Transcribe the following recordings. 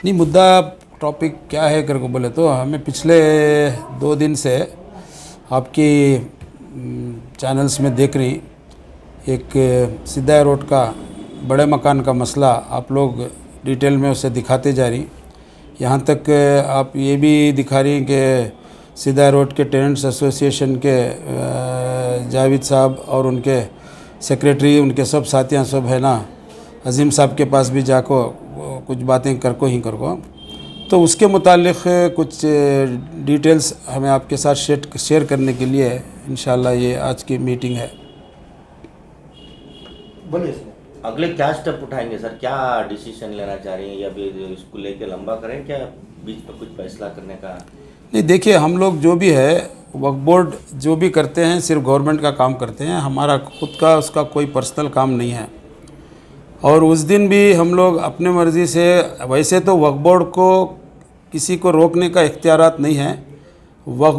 नहीं, मुद्दा टॉपिक क्या है कर को बोले तो हमें पिछले 2 दिन से आपकी चैनल्स में देख रही एक सिद्धा रोड का बड़े मकान का मसला आप लोग डिटेल में उसे दिखाते जा रही। यहाँ तक आप ये भी दिखा रही कि सिद्धा रोड के टेनेंट्स एसोसिएशन के जावेद साहब और उनके सेक्रेटरी उनके सब साथियाँ सब है ना, अजीम साहब के पास भी जाको कुछ बातें कर को तो उसके मुतालिक कुछ डिटेल्स हमें आपके साथ शेयर करने के लिए इंशाल्लाह ये आज की मीटिंग है। बोलिए सर, अगले क्या स्टेप उठाएंगे सर, क्या डिसीजन लेना चाह रही हैं या भी इसको लेके लंबा करें, क्या बीच में कुछ फैसला करने का? नहीं, देखिए हम लोग जो भी है वक्फ बोर्ड जो भी करते हैं सिर्फ गवर्नमेंट का काम करते हैं, हमारा खुद का उसका कोई पर्सनल काम नहीं है। और उस दिन भी हम लोग अपने मर्ज़ी से, वैसे तो वक्फ बोर्ड को किसी को रोकने का इख्तियारात नहीं है। वक्फ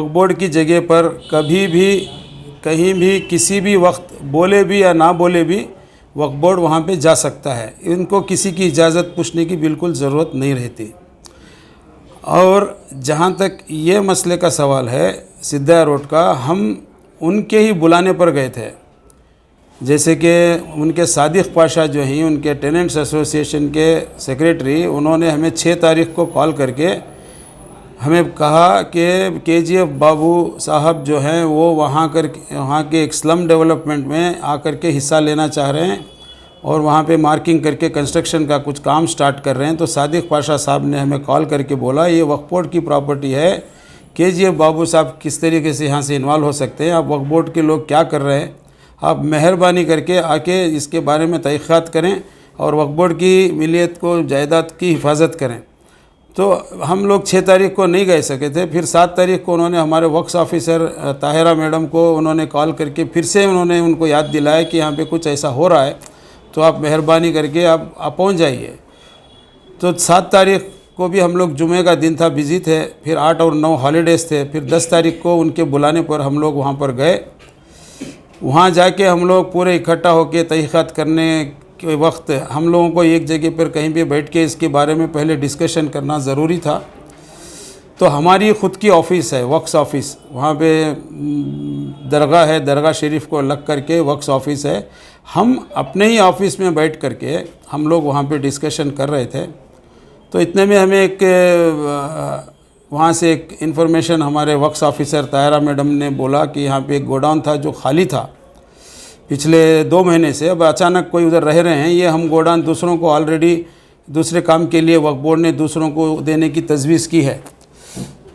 बोर्ड की जगह पर कभी भी कहीं भी किसी भी वक्त बोले भी या ना बोले भी वक्फ बोर्ड वहाँ पे जा सकता है। इनको किसी की इजाज़त पूछने की बिल्कुल ज़रूरत नहीं रहती। और जहाँ तक ये मसले का सवाल है सिद्धा रोड का, हम उनके ही बुलाने पर गए थे। जैसे कि उनके सादिक पाशा जो हैं उनके टेनेंट्स एसोसिएशन के सेक्रेटरी, उन्होंने हमें 6 तारीख को कॉल करके हमें कहा कि KGF बाबू साहब जो हैं वो वहाँ के एक स्लम डेवलपमेंट में आकर के हिस्सा लेना चाह रहे हैं और वहाँ पे मार्किंग करके कंस्ट्रक्शन का कुछ काम स्टार्ट कर रहे हैं। तो सादिक पाशा साहब ने हमें कॉल करके बोला ये वक्फ बोर्ड की प्रॉपर्टी है, KGF बाबू साहब किस तरीके से यहाँ से इन्वॉल्व हो सकते हैं, आप वक्फ बोर्ड के लोग क्या कर रहे हैं, आप मेहरबानी करके आके इसके बारे में तहक़ीक़ात करें और वक्फ बोर्ड की मिलियत को जायदाद की हिफाजत करें। तो हम लोग 6 तारीख को नहीं गए सके थे। फिर 7 तारीख को उन्होंने हमारे वक्स ऑफिसर ताहिरा मैडम को उन्होंने कॉल करके फिर से उन्होंने उनको याद दिलाया कि यहाँ पे कुछ ऐसा हो रहा है तो आप मेहरबानी करके आप पहुँच जाइए। तो 7 तारीख को भी हम लोग जुमे का दिन था, बिज़ी थे। फिर 8 और 9 हॉलीडेज़ थे। फिर 10 तारीख को उनके बुलाने पर हम लोग वहाँ पर गए। वहाँ जाके हम लोग पूरे इकट्ठा होकर तहक़ीक़ात करने के वक्त हम लोगों को एक जगह पर कहीं भी बैठ के इसके बारे में पहले डिस्कशन करना ज़रूरी था। तो हमारी ख़ुद की ऑफ़िस है, वक्स ऑफ़िस, वहाँ पे दरगाह है, दरगाह शरीफ को अलग करके वक्स ऑफ़िस है। हम अपने ही ऑफ़िस में बैठ करके हम लोग वहाँ पे डिस्कशन कर रहे थे। तो इतने में हमें वहाँ से एक इन्फॉर्मेशन हमारे वक्स ऑफिसर ताहिरा मैडम ने बोला कि यहाँ पे एक गोडाउन था जो खाली था पिछले 2 महीने से, अब अचानक कोई उधर रह रहे हैं। ये हम गोडाउन दूसरों को ऑलरेडी दूसरे काम के लिए वक्फ बोर्ड ने दूसरों को देने की तजवीज़ की है।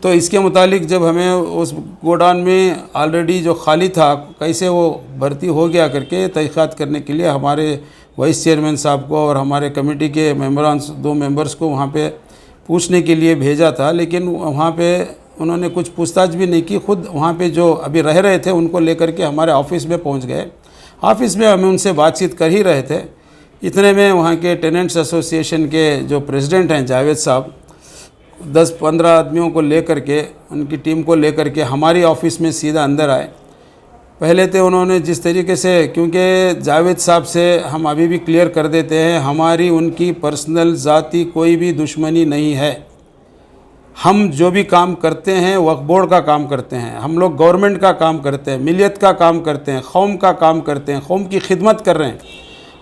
तो इसके मुतालिक जब हमें उस गोडाउन में ऑलरेडी जो खाली था कैसे वो भर्ती हो गया करके तहक़ीक़ात करने के लिए हमारे वाइस चेयरमैन साहब को और हमारे कमेटी के मेंबरान 2 मेंबर्स को वहाँ पे पूछने के लिए भेजा था। लेकिन वहाँ पे उन्होंने कुछ पूछताछ भी नहीं की। खुद वहाँ पे जो अभी रह रहे थे उनको लेकर के हमारे ऑफ़िस में पहुँच गए। ऑफ़िस में हमें उनसे बातचीत कर ही रहे थे। इतने में वहाँ के टेनेंट्स एसोसिएशन के जो प्रेसिडेंट हैं जावेद साहब 10-15 आदमियों को लेकर के, उनकी टीम को लेकर के हमारी ऑफ़िस में सीधा अंदर आए। पहले तो उन्होंने जिस तरीके से, क्योंकि जावेद साहब से हम अभी भी क्लियर कर देते हैं हमारी उनकी पर्सनल ज़ाती कोई भी दुश्मनी नहीं है। हम जो भी काम करते हैं वक्फ बोर्ड का काम करते हैं, हम लोग गवर्नमेंट का काम करते हैं, मिलियत का काम करते हैं, कौम का काम करते हैं, कौम की खिदमत कर रहे हैं।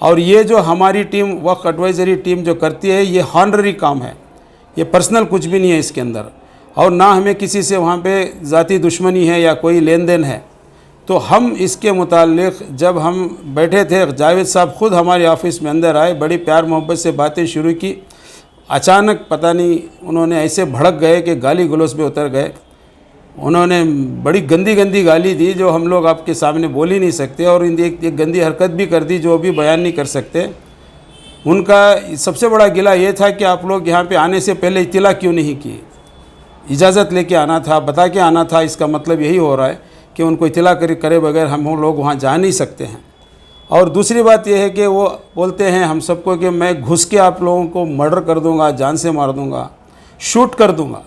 और ये जो हमारी टीम वक्फ एडवाइज़री टीम जो करती है ये हॉनररी काम है, ये पर्सनल कुछ भी नहीं है इसके अंदर। और ना हमें किसी से वहाँ पे ज़ाती दुश्मनी है या कोई लेन देन है। तो हम इसके मुतालिक जब हम बैठे थे, जावेद साहब ख़ुद हमारे ऑफ़िस में अंदर आए, बड़ी प्यार मोहब्बत से बातें शुरू की। अचानक पता नहीं उन्होंने ऐसे भड़क गए कि गाली गलौज पे उतर गए। उन्होंने बड़ी गंदी गाली दी जो हम लोग आपके सामने बोल ही नहीं सकते, और एक गंदी हरकत भी कर दी जो अभी बयान नहीं कर सकते। उनका सबसे बड़ा गिला ये था कि आप लोग यहाँ पे आने से पहले इत्तला क्यों नहीं की, इजाज़त लेके आना था, बता के आना था। इसका मतलब यही हो रहा है कि उनको इत्तला करे बगैर हम लोग वहाँ जा नहीं सकते हैं। और दूसरी बात यह है कि वो बोलते हैं हम सबको कि मैं घुस के आप लोगों को मर्डर कर दूंगा, जान से मार दूंगा, शूट कर दूंगा।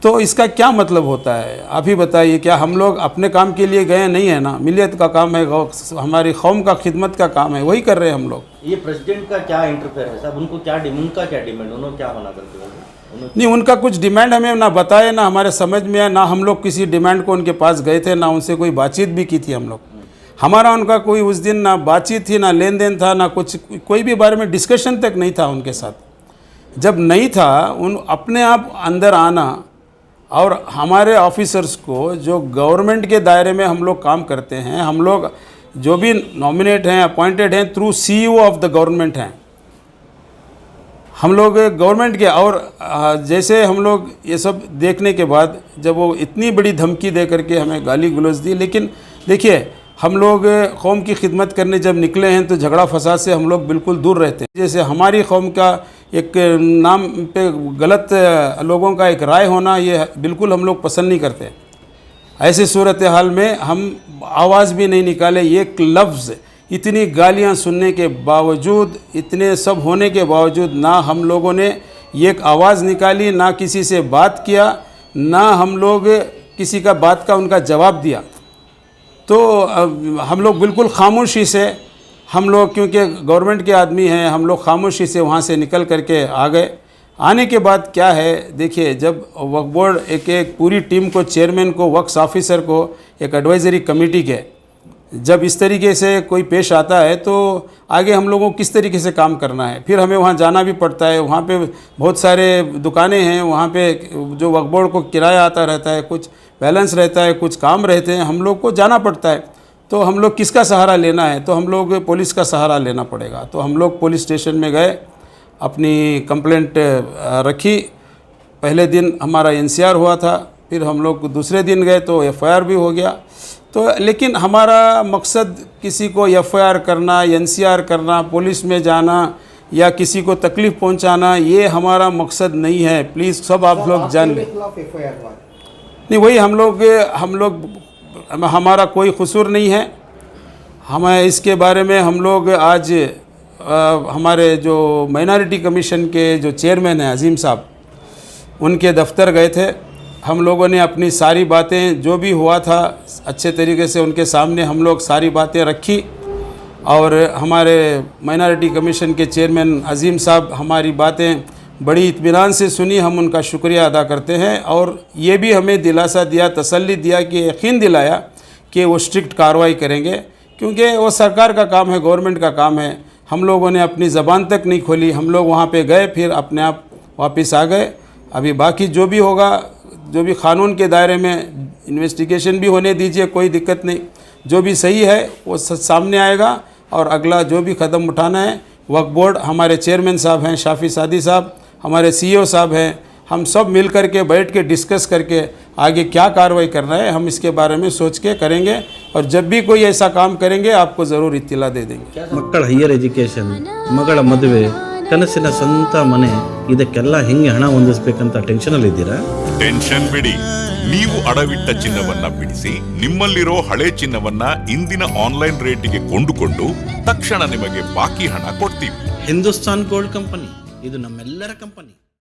तो इसका क्या मतलब होता है आप ही बताइए। क्या हम लोग अपने काम के लिए गए नहीं है ना, मिलियत का काम है, हमारी कौम का खिदमत का काम है, वही कर रहे हैं हम लोग। ये प्रेसिडेंट का क्या इंटरफेयर है साहब? उनको क्या उनका क्या डिमांड, उन्होंने क्या होना करते हैं? नहीं, उनका कुछ डिमांड हमें ना बताए, ना हमारे समझ में आया, ना हम लोग किसी डिमांड को उनके पास गए थे, ना उनसे कोई बातचीत भी की थी हम लोग। हमारा उनका कोई उस दिन ना बातचीत थी, ना लेन देन था, ना कुछ कोई भी बारे में डिस्कशन तक नहीं था उनके साथ। जब नहीं था उन अपने आप अंदर आना और हमारे ऑफिसर्स को जो गवर्नमेंट के दायरे में हम लोग काम करते हैं, हम लोग जो भी नॉमिनेट हैं, अपॉइंटेड हैं through CEO of the government हैं, हम लोग गवर्नमेंट के। और जैसे हम लोग ये सब देखने के बाद जब वो इतनी बड़ी धमकी दे करके हमें गाली गलौज दी, लेकिन देखिए हम लोग कौम की खिदमत करने जब निकले हैं तो झगड़ा फसाद से हम लोग बिल्कुल दूर रहते हैं। जैसे हमारी कौम का एक नाम पे गलत लोगों का एक राय होना, ये बिल्कुल हम लोग पसंद नहीं करते। ऐसी सूरत हाल में हम आवाज़ भी नहीं निकाले, एक लफ्ज़, इतनी गालियां सुनने के बावजूद, इतने सब होने के बावजूद ना हम लोगों ने एक आवाज़ निकाली, ना किसी से बात किया, ना हम लोग किसी का बात का उनका जवाब दिया। तो हम लोग बिल्कुल खामोशी से, हम लोग क्योंकि गवर्नमेंट के आदमी हैं, हम लोग खामोशी से वहाँ से निकल करके आ गए। आने के बाद क्या है, देखिए जब वक्फ बोर्ड एक पूरी टीम को, चेयरमैन को, वक्फ ऑफिसर को, एक एडवाइज़री कमेटी के, जब इस तरीके से कोई पेश आता है तो आगे हम लोगों को किस तरीके से काम करना है। फिर हमें वहाँ जाना भी पड़ता है, वहाँ पे बहुत सारे दुकानें हैं, वहाँ पे जो वक्फ बोर्ड को किराया आता रहता है, कुछ बैलेंस रहता है, कुछ काम रहते हैं, हम लोग को जाना पड़ता है। तो हम लोग किसका सहारा लेना है, तो हम लोग पुलिस का सहारा लेना पड़ेगा। तो हम लोग पुलिस स्टेशन में गए, अपनी कंप्लेंट रखी। पहले दिन हमारा NCR हुआ था, फिर हम लोग दूसरे दिन गए तो FIR भी हो गया। तो लेकिन हमारा मकसद किसी को FIR करना, NCR करना, पुलिस में जाना या किसी को तकलीफ़ पहुंचाना, ये हमारा मकसद नहीं है। प्लीज़ सब आप लोग जान लें। नहीं, वही हम लोग हमारा कोई कसूर नहीं है। हमें इसके बारे में हम लोग आज हमारे जो माइनॉरिटी कमीशन के जो चेयरमैन हैं अजीम साहब, उनके दफ्तर गए थे। हम लोगों ने अपनी सारी बातें, जो भी हुआ था अच्छे तरीके से उनके सामने हम लोग सारी बातें रखी। और हमारे माइनॉरिटी कमीशन के चेयरमैन अजीम साहब हमारी बातें बड़ी इत्मीनान से सुनी, हम उनका शुक्रिया अदा करते हैं। और ये भी हमें दिलासा दिया, तसल्ली दिया, कि यकीन दिलाया कि वो स्ट्रिक्ट कार्रवाई करेंगे, क्योंकि वो सरकार का काम है, गवर्नमेंट का काम है। हम लोगों ने अपनी ज़बान तक नहीं खोली, हम लोग वहाँ पे गए, फिर अपने आप वापस आ गए। अभी बाकी जो भी होगा, जो भी क़ानून के दायरे में इन्वेस्टिगेशन भी होने दीजिए, कोई दिक्कत नहीं। जो भी सही है वो सामने आएगा, और अगला जो भी कदम उठाना है, वक्फ बोर्ड, हमारे चेयरमैन साहब हैं शाफी सादी साहब, हमारे CEO साहब हैं, हम सब मिल कर के बैठ के डिस्कस करके आगे क्या कार्रवाई करना है हम इसके बारे में सोच के करेंगे। और जब भी कोई ऐसा काम करेंगे आपको ज़रूर इत्तिला दे देंगे। ಮಕ್ಕಳ ಹೈಯರ್ ಎಜುಕೇಷನ್, ಮಗಳ ಮದುವೆ, ಕನಸಿನ ಸ್ವಂತ ಮನೆ, ಇದಕ್ಕೆಲ್ಲ ಹೆಂಗೆ ಹಣ ಹೊಂದಿಸ್ಬೇಕಂತ ಟೆನ್ಷನಲ್ಲಿ ಇದ್ದೀರಾ? ಟೆನ್ಷನ್ ಬಿಡಿ, ನೀವು ಅಡವಿಟ್ಟ ಚಿನ್ನವನ್ನ ಬಿಡಿಸಿ ನಿಮ್ಮಲ್ಲಿರೋ ಹಳೆ ಚಿನ್ನವನ್ನ ಇಂದಿನ ಆನ್ಲೈನ್ ರೇಟಿಗೆ ಕೊಂಡುಕೊಂಡು ತಕ್ಷಣ ನಿಮಗೆ ಬಾಕಿ ಹಣ ಕೊಡ್ತೀವಿ. ಹಿಂದೂಸ್ತಾನ್ ಗೋಲ್ಡ್ ಕಂಪನಿ, ಇದು ನಮ್ಮೆಲ್ಲರ ಕಂಪನಿ.